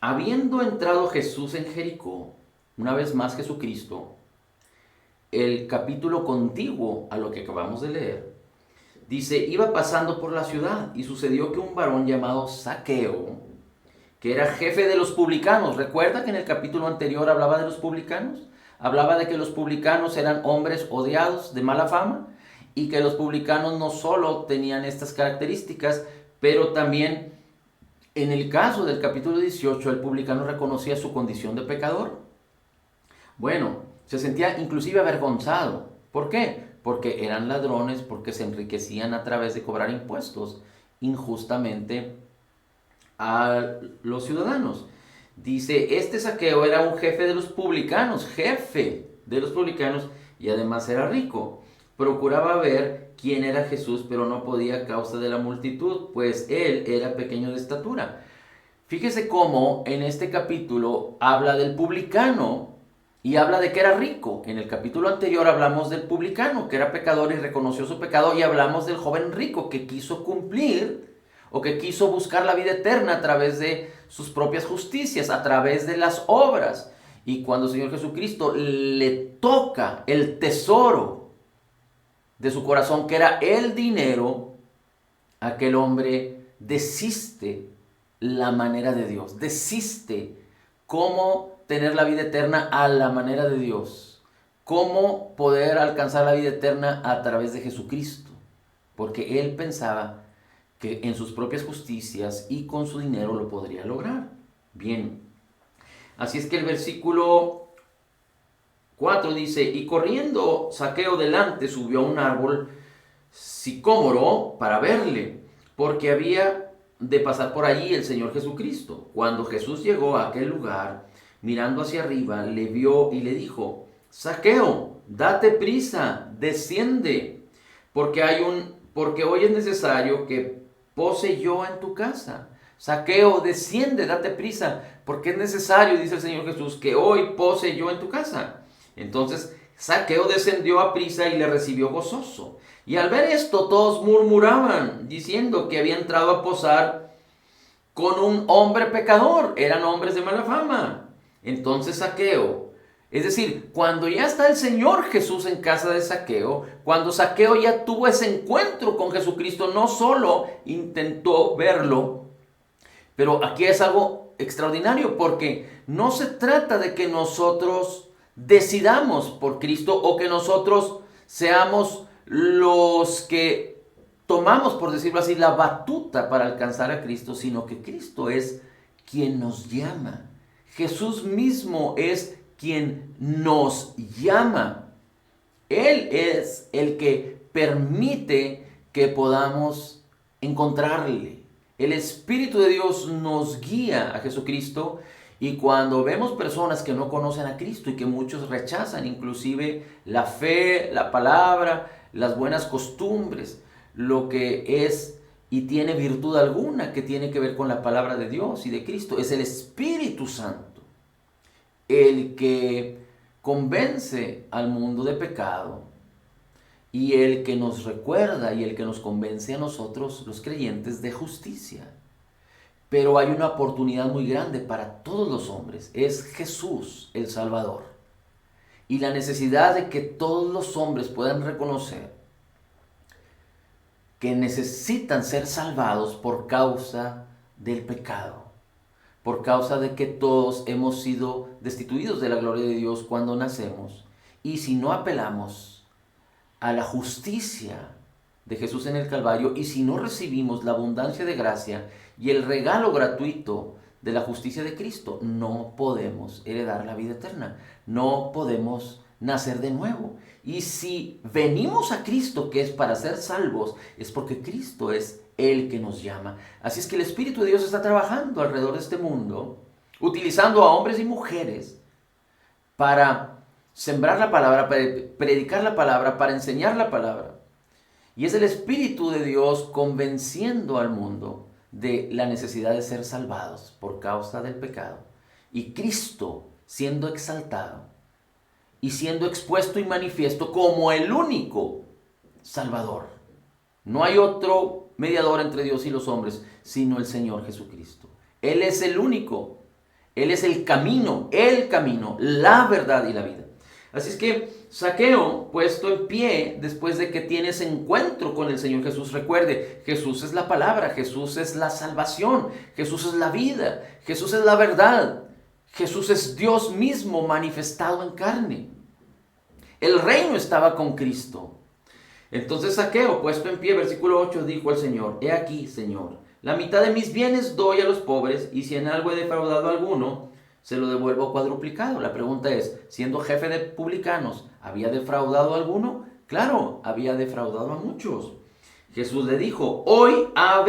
Habiendo entrado Jesús en Jericó, una vez más Jesucristo, el capítulo contiguo a lo que acabamos de leer, dice, iba pasando por la ciudad y sucedió que un varón llamado Zaqueo, que era jefe de los publicanos, ¿recuerda que en el capítulo anterior hablaba de los publicanos? Hablaba de que los publicanos eran hombres odiados, de mala fama, y que los publicanos no solo tenían estas características, pero también en el caso del capítulo 18, el publicano reconocía su condición de pecador. Bueno, se sentía inclusive avergonzado. ¿Por qué? Porque eran ladrones, porque se enriquecían a través de cobrar impuestos injustamente a los ciudadanos. Dice, este Zaqueo era un jefe de los publicanos, y además era rico. Procuraba ver quién era Jesús, pero no podía a causa de la multitud, pues él era pequeño de estatura. Fíjese cómo en este capítulo habla del publicano y habla de que era rico. En el capítulo anterior hablamos del publicano, que era pecador y reconoció su pecado, y hablamos del joven rico que quiso cumplir o que quiso buscar la vida eterna a través de sus propias justicias, a través de las obras. Y cuando el Señor Jesucristo le toca el tesoro de su corazón, que era el dinero, aquel hombre desiste la manera de Dios, desiste cómo tener la vida eterna a la manera de Dios, cómo poder alcanzar la vida eterna a través de Jesucristo, porque él pensaba que en sus propias justicias y con su dinero lo podría lograr. Bien, así es que el versículo 4 dice, y corriendo Zaqueo delante subió a un árbol sicómoro para verle, porque había de pasar por allí el Señor Jesucristo. Cuando Jesús llegó a aquel lugar, mirando hacia arriba, le vio y le dijo, Zaqueo, date prisa, desciende, porque hoy es necesario que pose yo en tu casa. Zaqueo, desciende, date prisa, porque es necesario, dice el Señor Jesús, que hoy pose yo en tu casa. Entonces Zaqueo descendió a prisa y le recibió gozoso. Y al ver esto todos murmuraban, diciendo que había entrado a posar con un hombre pecador. Eran hombres de mala fama. Entonces Zaqueo, es decir, cuando ya está el Señor Jesús en casa de Zaqueo, cuando Zaqueo ya tuvo ese encuentro con Jesucristo, no solo intentó verlo, pero aquí es algo extraordinario porque no se trata de que nosotros decidamos por Cristo o que nosotros seamos los que tomamos, por decirlo así, la batuta para alcanzar a Cristo, sino que Cristo es quien nos llama. Jesús mismo es quien nos llama. Él es el que permite que podamos encontrarle. El Espíritu de Dios nos guía a Jesucristo, y cuando vemos personas que no conocen a Cristo y que muchos rechazan inclusive la fe, la palabra, las buenas costumbres, lo que es y tiene virtud alguna que tiene que ver con la palabra de Dios y de Cristo, es el Espíritu Santo el que convence al mundo de pecado y el que nos recuerda y el que nos convence a nosotros, los creyentes, de justicia. Pero hay una oportunidad muy grande para todos los hombres. Es Jesús el Salvador. Y la necesidad de que todos los hombres puedan reconocer que necesitan ser salvados por causa del pecado. Por causa de que todos hemos sido destituidos de la gloria de Dios cuando nacemos. Y si no apelamos a la justicia de Jesús en el Calvario, y si no recibimos la abundancia de gracia y el regalo gratuito de la justicia de Cristo, no podemos heredar la vida eterna, no podemos nacer de nuevo. Y si venimos a Cristo, que es para ser salvos, es porque Cristo es el que nos llama. Así es que el Espíritu de Dios está trabajando alrededor de este mundo, utilizando a hombres y mujeres para sembrar la palabra, para predicar la palabra, para enseñar la palabra. Y es el Espíritu de Dios convenciendo al mundo de la necesidad de ser salvados por causa del pecado. Y Cristo siendo exaltado y siendo expuesto y manifiesto como el único Salvador. No hay otro mediador entre Dios y los hombres, sino el Señor Jesucristo. Él es el único. Él es el camino, la verdad y la vida. Así es que Zaqueo, puesto en pie, después de que tiene ese encuentro con el Señor Jesús, recuerde, Jesús es la palabra, Jesús es la salvación, Jesús es la vida, Jesús es la verdad, Jesús es Dios mismo manifestado en carne. El reino estaba con Cristo. Entonces Zaqueo, puesto en pie, versículo 8, dijo al Señor: He aquí, Señor, la mitad de mis bienes doy a los pobres, y si en algo he defraudado a alguno, se lo devuelvo cuadruplicado. La pregunta es, siendo jefe de publicanos, ¿había defraudado a alguno? Claro, había defraudado a muchos. Jesús le dijo: hoy ha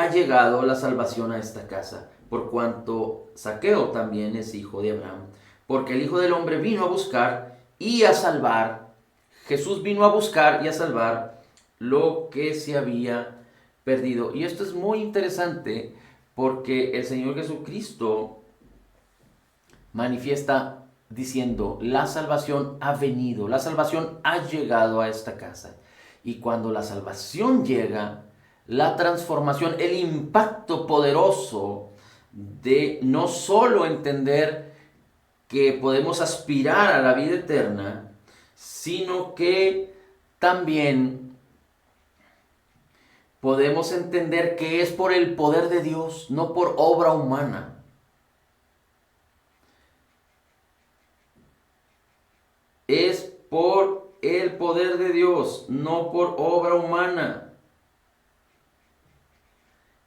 llegado la salvación a esta casa, por cuanto Zaqueo también es hijo de Abraham. Porque el Hijo del Hombre vino a buscar y a salvar. Jesús vino a buscar y a salvar lo que se había perdido. Y esto es muy interesante porque el Señor Jesucristo manifiesta diciendo: la salvación ha venido, la salvación ha llegado a esta casa. Y cuando la salvación llega, la transformación, el impacto poderoso de no solo entender que podemos aspirar a la vida eterna, sino que también podemos entender que es por el poder de Dios, no por obra humana. Es por el poder de Dios, no por obra humana.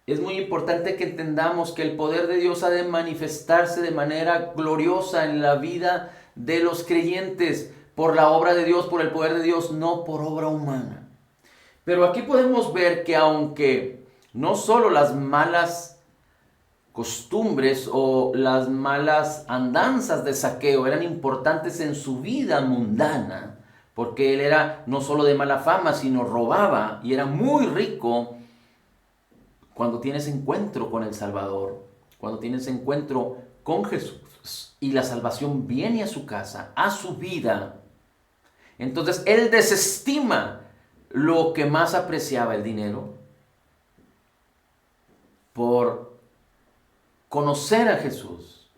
Es muy importante que entendamos que el poder de Dios ha de manifestarse de manera gloriosa en la vida de los creyentes, por la obra de Dios, por el poder de Dios, no por obra humana. Pero aquí podemos ver que aunque no solo las malas costumbres o las malas andanzas de Zaqueo eran importantes en su vida mundana, porque él era no solo de mala fama, sino robaba y era muy rico. Cuando tienes encuentro con el Salvador, cuando tienes encuentro con Jesús y la salvación viene a su casa, a su vida, entonces él desestima lo que más apreciaba, el dinero, por conocer a Jesús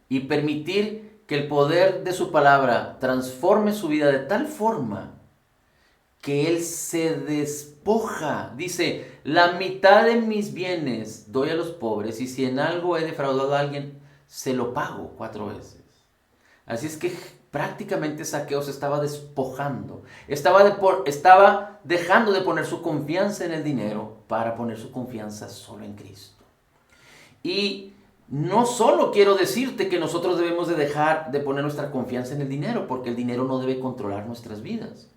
y permitir que el poder de su palabra transforme su vida de tal forma que él se despoja. Dice: la mitad de mis bienes doy a los pobres, y si en algo he defraudado a alguien, se lo pago 4 veces. Así es que prácticamente Zaqueo se estaba despojando. Estaba dejando de poner su confianza en el dinero para poner su confianza solo en Cristo. Y no solo quiero decirte que nosotros debemos de dejar de poner nuestra confianza en el dinero, porque el dinero no debe controlar nuestras vidas.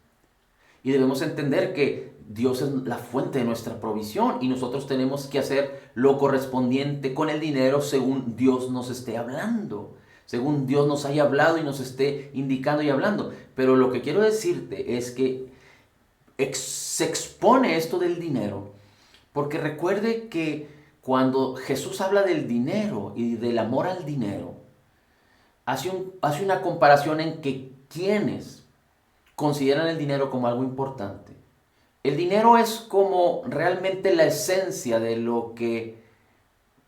Y debemos entender que Dios es la fuente de nuestra provisión y nosotros tenemos que hacer lo correspondiente con el dinero según Dios nos esté hablando, según Dios nos haya hablado y nos esté indicando y hablando. Pero lo que quiero decirte es que se expone esto del dinero, porque recuerde que cuando Jesús habla del dinero y del amor al dinero, hace una comparación en que quienes consideran el dinero como algo importante. El dinero es como realmente la esencia de lo que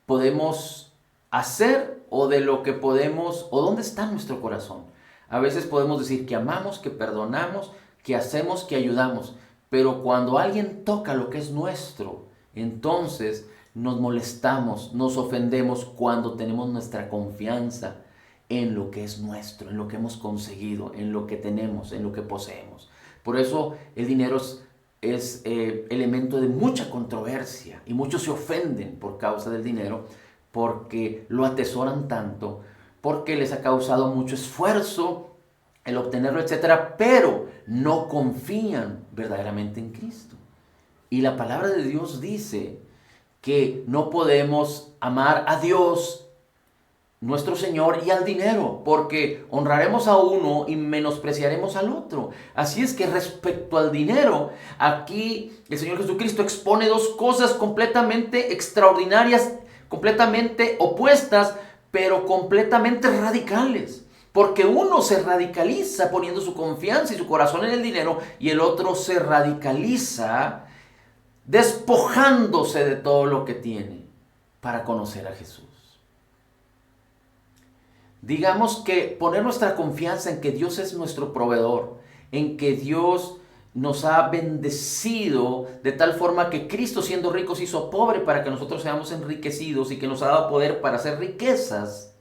podemos hacer o de lo que podemos, o dónde está nuestro corazón. A veces podemos decir que amamos, que perdonamos, que hacemos, que ayudamos, pero cuando alguien toca lo que es nuestro, entonces nos molestamos, nos ofendemos cuando tenemos nuestra confianza en lo que es nuestro, en lo que hemos conseguido, en lo que tenemos, en lo que poseemos. Por eso el dinero es elemento de mucha controversia y muchos se ofenden por causa del dinero porque lo atesoran tanto, porque les ha causado mucho esfuerzo el obtenerlo, etcétera, pero no confían verdaderamente en Cristo. Y la palabra de Dios dice que no podemos amar a Dios, nuestro Señor, y al dinero, porque honraremos a uno y menospreciaremos al otro. Así es que respecto al dinero, aquí el Señor Jesucristo expone dos cosas completamente extraordinarias, completamente opuestas, pero completamente radicales. Porque uno se radicaliza poniendo su confianza y su corazón en el dinero, y el otro se radicaliza despojándose de todo lo que tiene para conocer a Jesús. digamos que poner nuestra confianza en que Dios es nuestro proveedor, en que Dios nos ha bendecido de tal forma que Cristo, siendo rico, se hizo pobre para que nosotros seamos enriquecidos y que nos ha dado poder para hacer riquezas.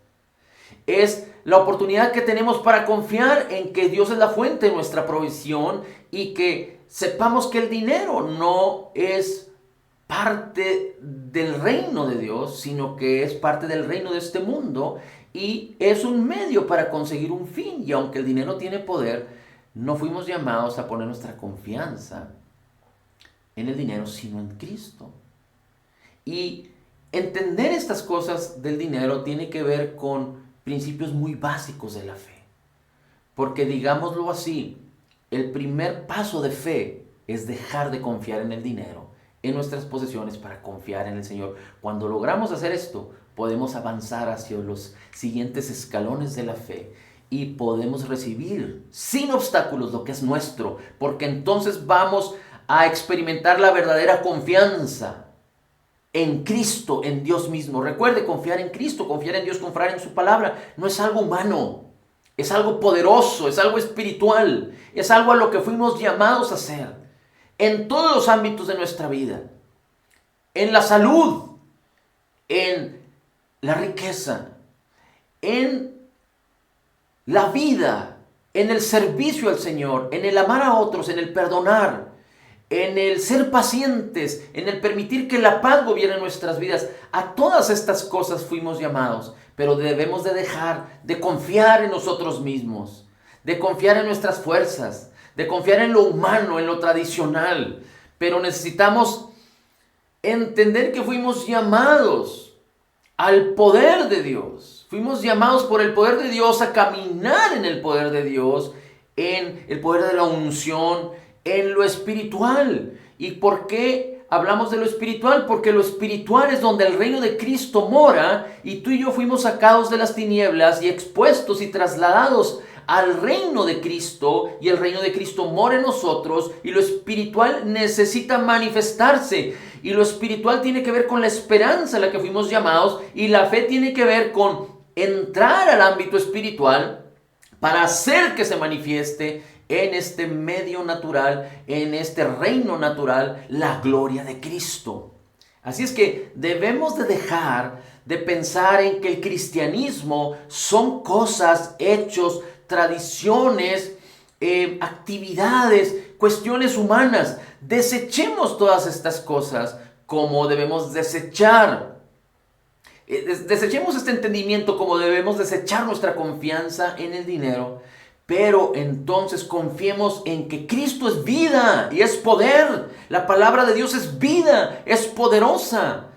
Es la oportunidad que tenemos para confiar en que Dios es la fuente de nuestra provisión y que sepamos que el dinero no es parte del reino de Dios, sino que es parte del reino de este mundo y es un medio para conseguir un fin. Y aunque el dinero tiene poder, no fuimos llamados a poner nuestra confianza en el dinero, sino en Cristo. Y entender estas cosas del dinero tiene que ver con principios muy básicos de la fe. Porque digámoslo así, el primer paso de fe es dejar de confiar en el dinero, en nuestras posesiones, para confiar en el Señor. Cuando logramos hacer esto, podemos avanzar hacia los siguientes escalones de la fe y podemos recibir sin obstáculos lo que es nuestro, porque entonces vamos a experimentar la verdadera confianza en Cristo, en Dios mismo. Recuerde, confiar en Cristo, confiar en Dios, confiar en su palabra, no es algo humano, es algo poderoso, es algo espiritual, es algo a lo que fuimos llamados a hacer en todos los ámbitos de nuestra vida, en la salud, en la riqueza, en la vida, en el servicio al Señor, en el amar a otros, en el perdonar, en el ser pacientes, en el permitir que la paz gobierne nuestras vidas. A todas estas cosas fuimos llamados, pero debemos de dejar de confiar en nosotros mismos, de confiar en nuestras fuerzas, de confiar en lo humano, en lo tradicional. Pero necesitamos entender que fuimos llamados al poder de Dios. Fuimos llamados por el poder de Dios a caminar en el poder de Dios, en el poder de la unción, en lo espiritual. ¿Y por qué hablamos de lo espiritual? Porque lo espiritual es donde el reino de Cristo mora y tú y yo fuimos sacados de las tinieblas y expuestos y trasladados al reino de Cristo, y el reino de Cristo mora en nosotros, y lo espiritual necesita manifestarse, y lo espiritual tiene que ver con la esperanza a la que fuimos llamados, y la fe tiene que ver con entrar al ámbito espiritual para hacer que se manifieste en este medio natural, en este reino natural, la gloria de Cristo. Así es que debemos de dejar de pensar en que el cristianismo son cosas, hechos, tradiciones, actividades, cuestiones humanas. Desechemos todas estas cosas como debemos desechar. Desechemos este entendimiento como debemos desechar nuestra confianza en el dinero. Pero entonces confiemos en que Cristo es vida y es poder. La palabra de Dios es vida, es poderosa.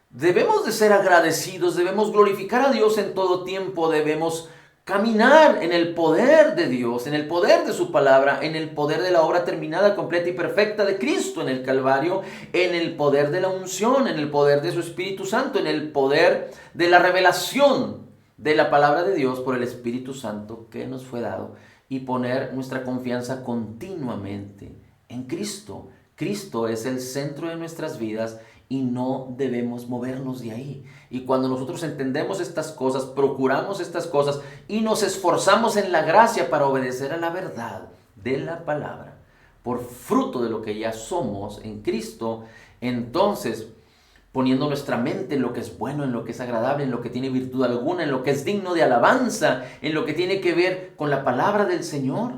Debemos de ser agradecidos, debemos glorificar a Dios en todo tiempo, debemos caminar en el poder de Dios, en el poder de su palabra, en el poder de la obra terminada, completa y perfecta de Cristo en el Calvario, en el poder de la unción, en el poder de su Espíritu Santo, en el poder de la revelación de la palabra de Dios por el Espíritu Santo que nos fue dado, y poner nuestra confianza continuamente en Cristo. Cristo es el centro de nuestras vidas y no debemos movernos de ahí. Y cuando nosotros entendemos estas cosas, procuramos estas cosas y nos esforzamos en la gracia para obedecer a la verdad de la palabra, por fruto de lo que ya somos en Cristo, entonces, poniendo nuestra mente en lo que es bueno, en lo que es agradable, en lo que tiene virtud alguna, en lo que es digno de alabanza, en lo que tiene que ver con la palabra del Señor,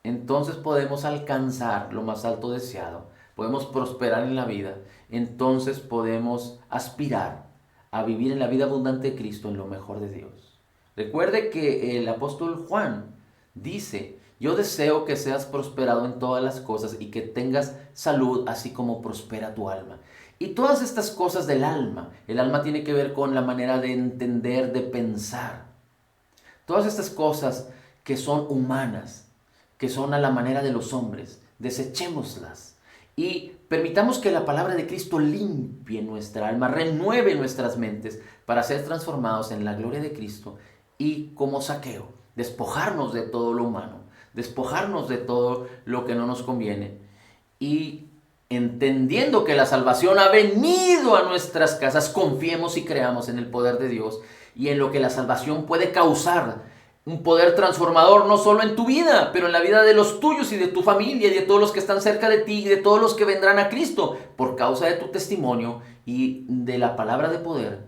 entonces podemos alcanzar lo más alto deseado, podemos prosperar en la vida, entonces podemos aspirar a vivir en la vida abundante de Cristo, en lo mejor de Dios. Recuerde que el apóstol Juan dice: yo deseo que seas prosperado en todas las cosas y que tengas salud, así como prospera tu alma. Y todas estas cosas del alma, el alma tiene que ver con la manera de entender, de pensar. Todas estas cosas que son humanas, que son a la manera de los hombres, desechémoslas y permitamos que la palabra de Cristo limpie nuestra alma, renueve nuestras mentes para ser transformados en la gloria de Cristo y, como Zaqueo, despojarnos de todo lo humano, despojarnos de todo lo que no nos conviene y entendiendo que la salvación ha venido a nuestras casas, confiemos y creamos en el poder de Dios y en lo que la salvación puede causar. Un poder transformador no solo en tu vida, pero en la vida de los tuyos y de tu familia y de todos los que están cerca de ti y de todos los que vendrán a Cristo por causa de tu testimonio y de la palabra de poder,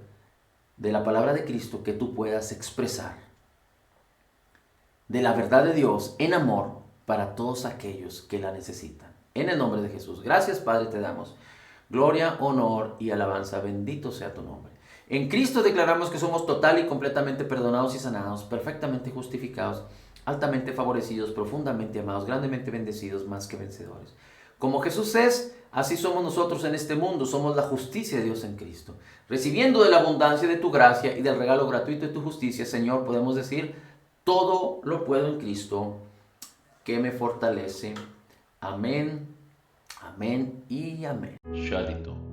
de la palabra de Cristo que tú puedas expresar. De la verdad de Dios en amor para todos aquellos que la necesitan. En el nombre de Jesús. Gracias, Padre, te damos gloria, honor y alabanza. Bendito sea tu nombre. En Cristo declaramos que somos total y completamente perdonados y sanados, perfectamente justificados, altamente favorecidos, profundamente amados, grandemente bendecidos, más que vencedores. Como Jesús es, así somos nosotros en este mundo. Somos la justicia de Dios en Cristo. Recibiendo de la abundancia de tu gracia y del regalo gratuito de tu justicia, Señor, podemos decir, todo lo puedo en Cristo que me fortalece. Amén, amén y amén. Shalom.